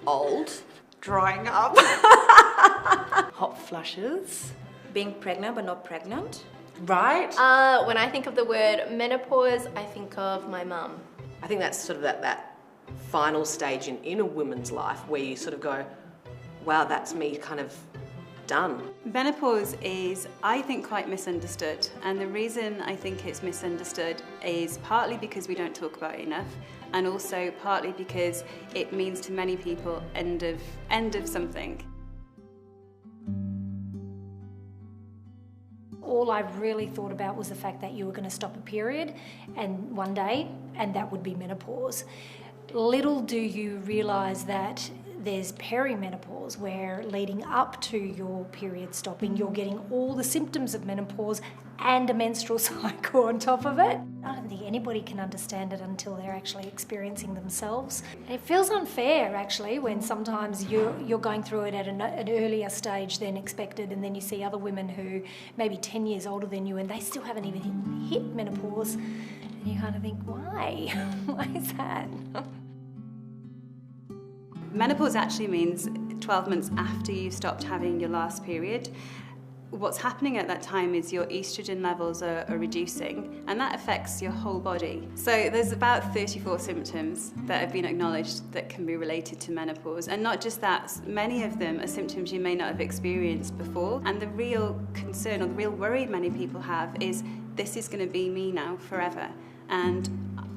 Old. Drying up. Hot flushes. Being pregnant but not pregnant. Right. When I think of the word menopause, I think of my mum. I think that's sort of that final stage in a woman's life where you sort of go, wow, that's me kind of done. Menopause is, I think, quite misunderstood, and the reason I think it's misunderstood is partly because we don't talk about it enough, and also partly because it means to many people end of something. All I really thought about was the fact that you were going to stop a period and one day, and that would be menopause. Little do you realise that there's perimenopause, where leading up to your period stopping, you're getting all the symptoms of menopause and a menstrual cycle on top of it. I don't think anybody can understand it until they're actually experiencing themselves. It feels unfair, actually, when sometimes you're going through it at an earlier stage than expected, and then you see other women who may be 10 years older than you and they still haven't even hit menopause, and you kind of think, why? Why is that? Menopause actually means 12 months after you stopped having your last period. What's happening at that time is your estrogen levels are reducing, and that affects your whole body. So there's about 34 symptoms that have been acknowledged that can be related to menopause, and not just that, many of them are symptoms you may not have experienced before. And the real concern, or the real worry many people have, is this is going to be me now forever, and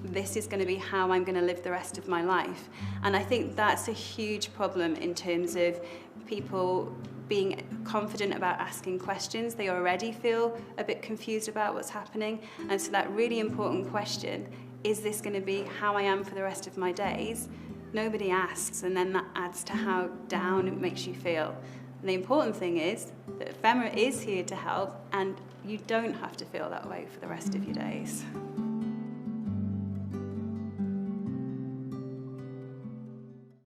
this is going to be how I'm going to live the rest of my life. And I think that's a huge problem in terms of people being confident about asking questions. They already feel a bit confused about what's happening, and so that really important question, is this going to be how I am for the rest of my days? Nobody asks, and then that adds to how down it makes you feel. And the important thing is that Femma is here to help, and you don't have to feel that way for the rest of your days.